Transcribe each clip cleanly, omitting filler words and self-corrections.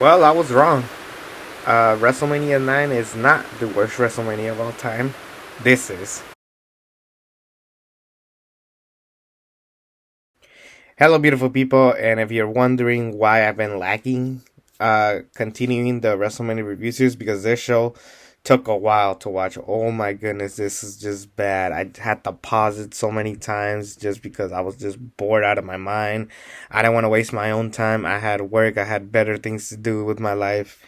Well, I was wrong. WrestleMania 9 is not the worst WrestleMania of all time. This is. Hello, beautiful people, and if you're wondering why I've been lagging, continuing the WrestleMania review series, because this show took a while to watch. Oh my goodness, this is just bad. I had to pause it so many times just because I was just bored out of my mind. I didn't want to waste my own time. I had work, I had better things to do with my life,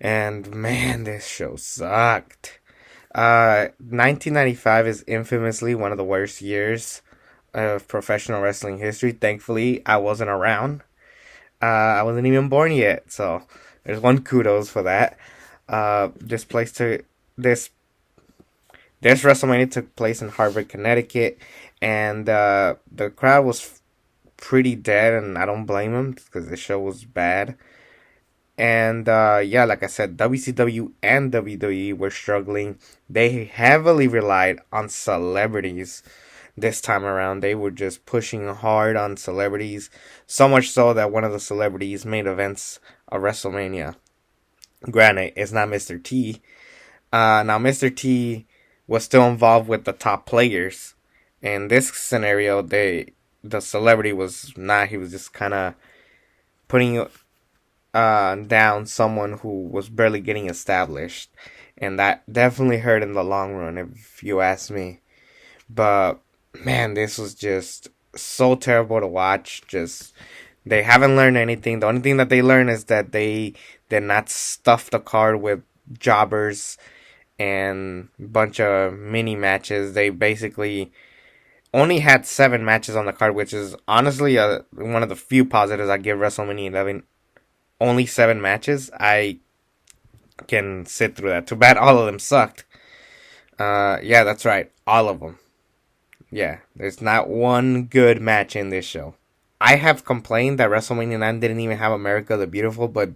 and man, this show sucked. 1995 is infamously one of the worst years of professional wrestling history. Thankfully, I wasn't around. I wasn't even born yet, so there's one kudos for that. This place to this this WrestleMania took place in Harvard, Connecticut, and the crowd was pretty dead, and I don't blame them because the show was bad. And yeah, like I said, WCW and WWE were struggling. They heavily relied on celebrities this time around. They were just pushing hard on celebrities, so much so that one of the celebrities made events of WrestleMania. Granted, it's not Mr. T. Now, Mr. T was still involved with the top players. In this scenario, the celebrity was not. He was just kind of putting down someone who was barely getting established, and that definitely hurt in the long run, if you ask me. But man, this was just so terrible to watch. Just they haven't learned anything. The only thing that they learned is that they did not stuff the card with jobbers and a bunch of mini matches. They basically only had 7 matches on the card, which is honestly one of the few positives I give WrestleMania 11. Only 7 matches. I can sit through that. Too bad all of them sucked. Yeah, that's right. All of them. Yeah, there's not one good match in this show. I have complained that WrestleMania 9 didn't even have America the Beautiful, but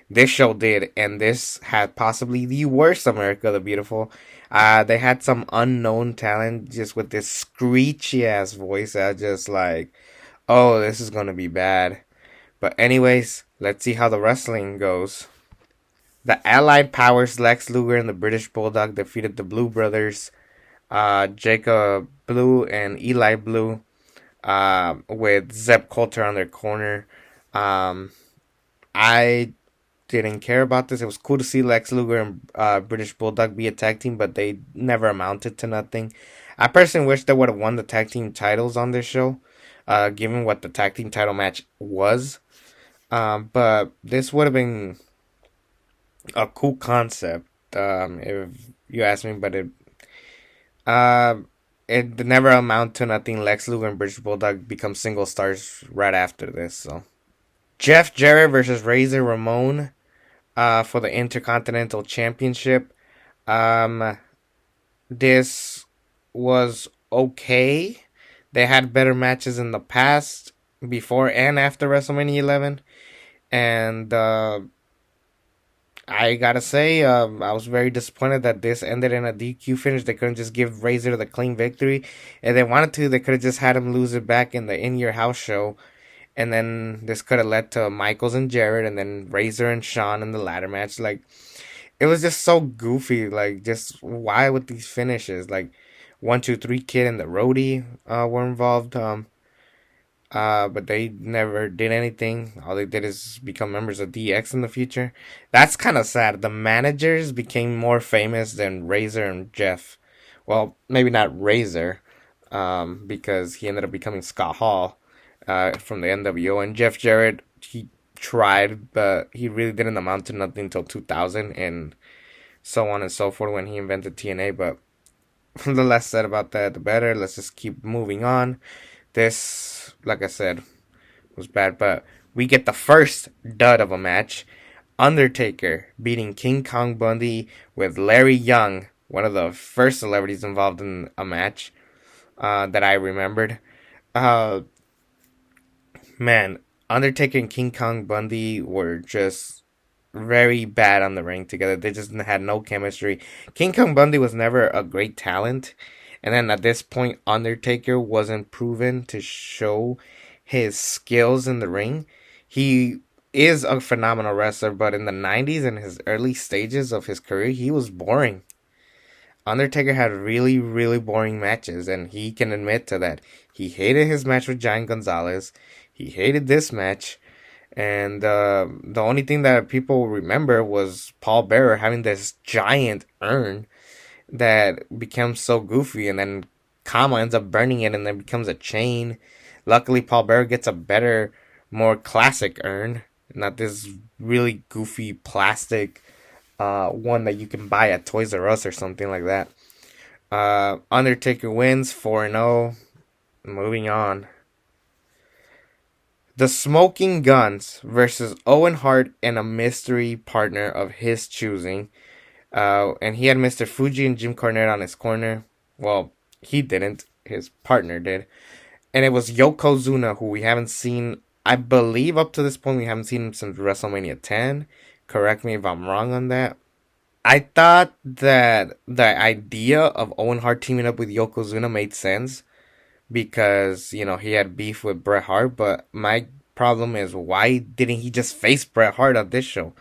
this show did, and this had possibly the worst America the Beautiful. They had some unknown talent just with this screechy ass voice. I just like, oh, this is gonna be bad. But anyways, let's see how the wrestling goes. The Allied Powers, Lex Luger and the British Bulldog defeated the Blue Brothers, Jacob Blue and Eli Blue, with Zeb Coulter on their corner. Um, I didn't care about this. It was cool to see Lex Luger and British Bulldog be a tag team, but they never amounted to nothing. I personally wish they would have won the tag team titles on this show, given what the tag team title match was. But this would have been a cool concept, if you ask me. But uh, it never amount to nothing. Lex Luger and British Bulldog become single stars right after this. So Jeff Jarrett versus Razor Ramon, for the Intercontinental Championship. Um, this was okay. They had better matches in the past, before and after WrestleMania 11, and I gotta say, I was very disappointed that this ended in a DQ finish. They couldn't just give Razor the clean victory. If they wanted to, they could have just had him lose it back in the In Your House show. And then this could have led to Michaels and Jarrett, and then Razor and Shawn in the ladder match. Like, it was just so goofy. Like, just why with these finishes? Like, 1, 2, 3 Kid and the Roadie were involved. But they never did anything. All they did is become members of DX in the future. That's kind of sad. The managers became more famous than Razor and Jeff. Well, maybe not Razor, because he ended up becoming Scott Hall, from the NWO. And Jeff Jarrett, he tried, but he really didn't amount to nothing until 2000, and so on and so forth when he invented TNA. But the less said about that, the better. Let's just keep moving on. This, like I said, was bad, but we get the first dud of a match. Undertaker beating King Kong Bundy with Larry Young, one of the first celebrities involved in a match, that I remembered. Uh, Man, Undertaker and King Kong Bundy were just very bad on the ring together. They just had no chemistry. King Kong Bundy was never a great talent. And then at this point, Undertaker wasn't proven to show his skills in the ring. He is a phenomenal wrestler, but in the 90s and his early stages of his career, he was boring. Undertaker had really, really boring matches, and he can admit to that. He hated his match with Giant Gonzalez. He hated this match. And the only thing that people remember was Paul Bearer having this giant urn that becomes so goofy, and then Kama ends up burning it, and then becomes a chain. Luckily, Paul Bearer gets a better, more classic urn, not this really goofy plastic one that you can buy at Toys R Us or something like that. Undertaker wins 4-0. Moving on. The Smoking Guns versus Owen Hart and a mystery partner of his choosing. And he had Mr. Fuji and Jim Cornette on his corner. Well, he didn't. His partner did. And it was Yokozuna, who we haven't seen. I believe up to this point we haven't seen him since WrestleMania X. Correct me if I'm wrong on that. I thought that the idea of Owen Hart teaming up with Yokozuna made sense because, he had beef with Bret Hart, but my problem is why didn't he just face Bret Hart on this show?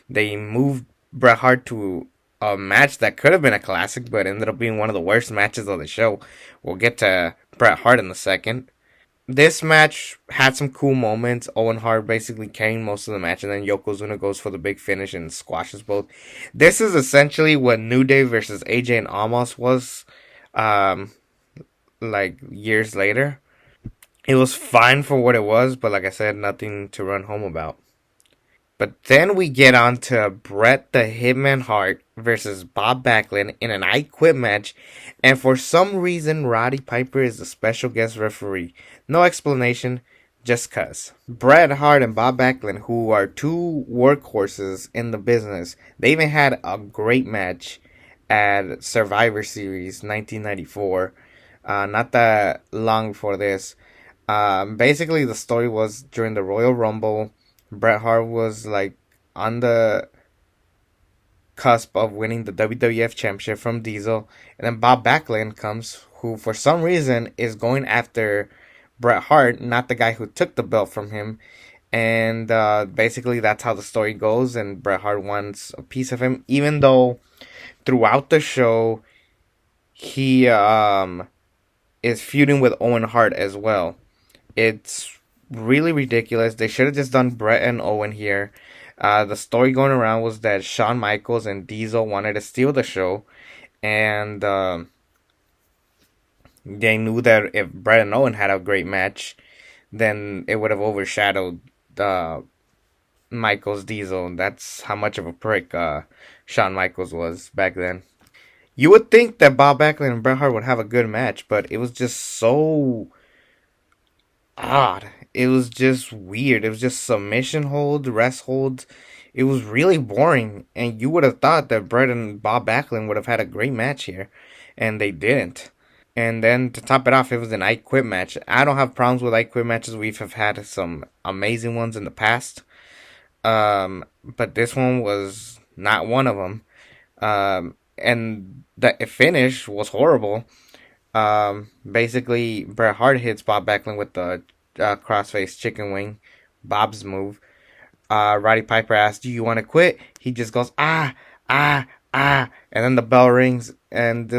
They moved Bret Hart to a match that could have been a classic, but ended up being one of the worst matches of the show. We'll get to Bret Hart in a second. This match had some cool moments. Owen Hart basically carrying most of the match, and then Yokozuna goes for the big finish and squashes both. This is essentially what New Day versus AJ and Almost was, um, like years later. It was fine for what it was, but like I said, nothing to run home about. But then we get on to Bret the Hitman Hart versus Bob Backlund in an I Quit match, and for some reason, Roddy Piper is the special guest referee. No explanation, just cuz. Bret Hart and Bob Backlund, who are two workhorses in the business, they even had a great match at Survivor Series 1994. Not that long before this. Basically, the story was during the Royal Rumble. Bret Hart was like on the cusp of winning the WWF Championship from Diesel, and then Bob Backlund comes, who for some reason is going after Bret Hart, not the guy who took the belt from him, and basically that's how the story goes. And Bret Hart wants a piece of him, even though throughout the show he is feuding with Owen Hart as well. It's really ridiculous. They should have just done Bret and Owen here. The story going around was that Shawn Michaels and Diesel wanted to steal the show, and they knew that if Bret and Owen had a great match, then it would have overshadowed Michaels Diesel. That's how much of a prick Shawn Michaels was back then. You would think that Bob Backlund and Bret Hart would have a good match, but it was just so odd. It was just weird. It was just submission holds, rest holds. It was really boring, and you would have thought that Bret and Bob Backlund would have had a great match here, and they didn't. And then to top it off, it was an I Quit match. I don't have problems with I Quit matches. We've had some amazing ones in the past, but this one was not one of them. And the finish was horrible. Basically, Bret Hart hits Bob Backlund with the crossface chicken wing, Bob's move. Roddy Piper asks, "Do you want to quit?" He just goes, "Ah, ah, ah," and then the bell rings, and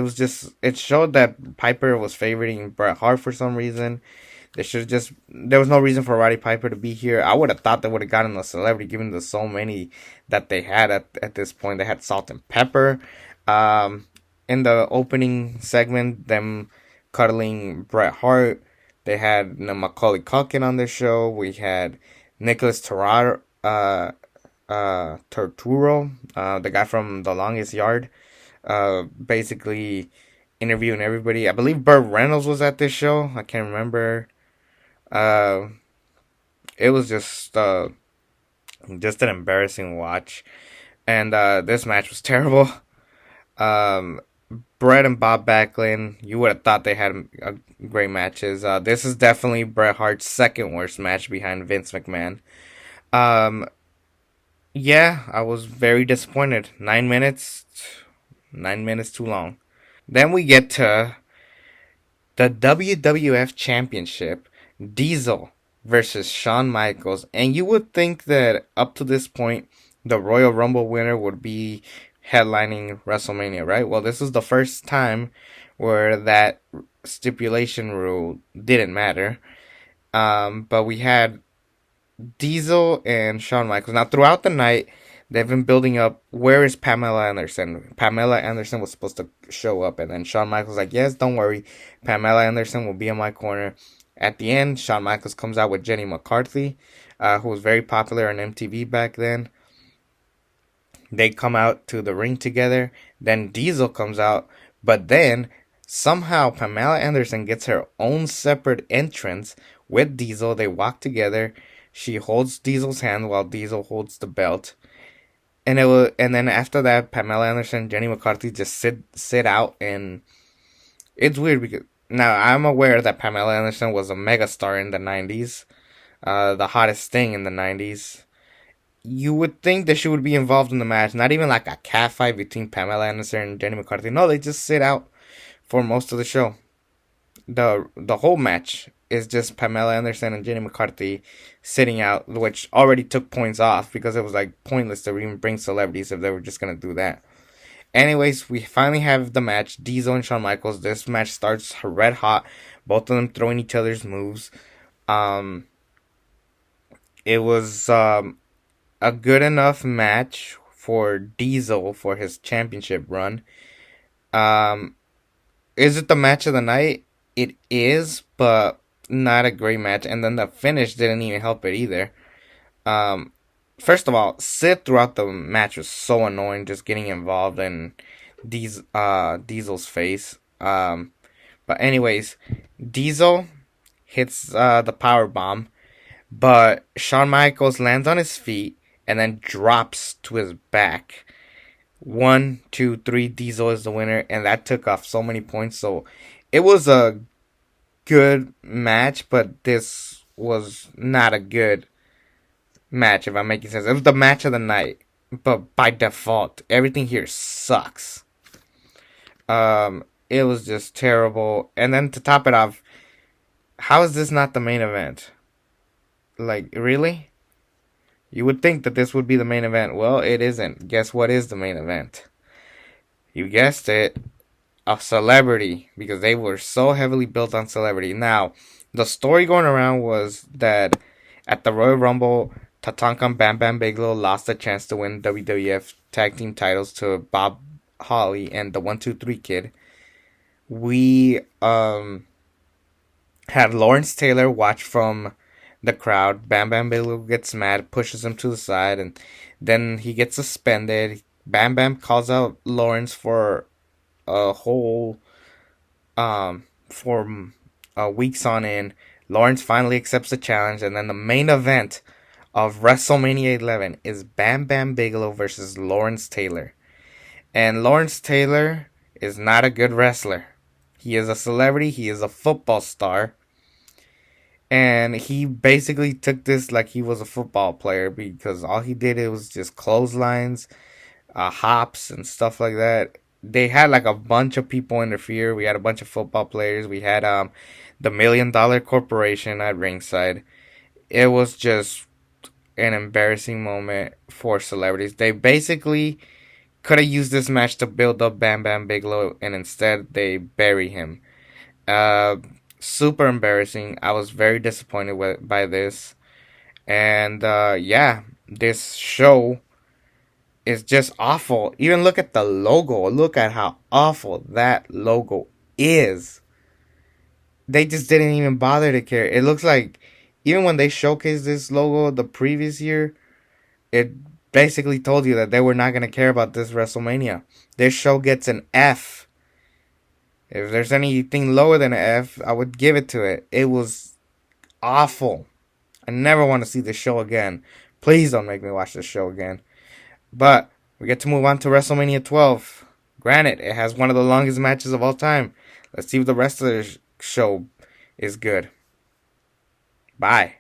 it showed that Piper was favoring Bret Hart for some reason. There was no reason for Roddy Piper to be here. I would have thought they would have gotten a celebrity, given the so many that they had at this point. They had Salt and Pepper. In the opening segment, them cuddling Bret Hart. They had Macaulay Culkin on their show. We had Nicholas Torturo, the guy from The Longest Yard, basically interviewing everybody. I believe Burt Reynolds was at this show. I can't remember. It was just an embarrassing watch, and this match was terrible. Bret and Bob Backlund, you would have thought they had great matches. This is definitely Bret Hart's second worst match behind Vince McMahon. Yeah, I was very disappointed. 9 minutes too long. Then we get to the WWF Championship. Diesel versus Shawn Michaels. And you would think that up to this point, the Royal Rumble winner would be headlining WrestleMania, right? Well, this is the first time where that stipulation rule didn't matter. But we had Diesel and Shawn Michaels. Now, throughout the night, they've been building up. Where is Pamela Anderson? Pamela Anderson was supposed to show up, and then Shawn Michaels like, yes, don't worry, Pamela Anderson will be in my corner. At the end, Shawn Michaels comes out with Jenny McCarthy, who was very popular on MTV back then. They come out to the ring together. Then Diesel comes out, but then somehow Pamela Anderson gets her own separate entrance with Diesel. They walk together. She holds Diesel's hand while Diesel holds the belt. And then after that, Pamela Anderson and Jenny McCarthy just sit out, and it's weird because now I'm aware that Pamela Anderson was a megastar in the 90s, the hottest thing in the 90s. You would think that she would be involved in the match, not even like a cat fight between Pamela Anderson and Jenny McCarthy. No, they just sit out for most of the show. The whole match is just Pamela Anderson and Jenny McCarthy sitting out, which already took points off because it was like pointless to even bring celebrities if they were just gonna do that. Anyways, we finally have the match, Diesel and Shawn Michaels. This match starts red hot, both of them throwing each other's moves. It was a good enough match for Diesel for his championship run. Is it the match of the night? It is, but not a great match. And then the finish didn't even help it either. First of all, Sid throughout the match was so annoying, just getting involved in Diesel's face. But anyways, Diesel hits the power bomb, but Shawn Michaels lands on his feet and then drops to his back. 1, 2, 3, Diesel is the winner, and that took off so many points. So it was a good match, but this was not a good match, if I'm making sense. It was the match of the night, but by default, everything here sucks. It was just terrible. And then to top it off, how is this not the main event? Like, really? You would think that this would be the main event. Well, it isn't. Guess what is the main event? You guessed it. A celebrity. Because they were so heavily built on celebrity. Now, the story going around was that at the Royal Rumble, Tatanka Bam Bam Bigelow lost a chance to win WWF Tag Team titles to Bob Holly and the 1-2-3 Kid. We had Lawrence Taylor watch from the crowd. Bam Bam Bigelow gets mad, pushes him to the side, and then he gets suspended. Bam Bam calls out Lawrence for a whole for weeks on end. Lawrence finally accepts the challenge, and then the main event of WrestleMania 11 is Bam Bam Bigelow versus Lawrence Taylor. And Lawrence Taylor is not a good wrestler. He is a celebrity. He is a football star. And he basically took this like he was a football player, because all he did it was just clotheslines, hops, and stuff like that. They had like a bunch of people interfere. We had a bunch of football players. We had the $1 Million Corporation at ringside. It was just an embarrassing moment for celebrities. They basically could have used this match to build up Bam Bam Bigelow, and instead they bury him. Super embarrassing. I was very disappointed by this. And yeah, this show is just awful. Even look at the logo. Look at how awful that logo is. They just didn't even bother to care. It looks like even when they showcased this logo the previous year, it basically told you that they were not going to care about this WrestleMania. This show gets an F. If there's anything lower than an F, I would give it to it. It was awful. I never want to see this show again. Please don't make me watch this show again. But we get to move on to WrestleMania 12. Granted, it has one of the longest matches of all time. Let's see if the rest of the show is good. Bye.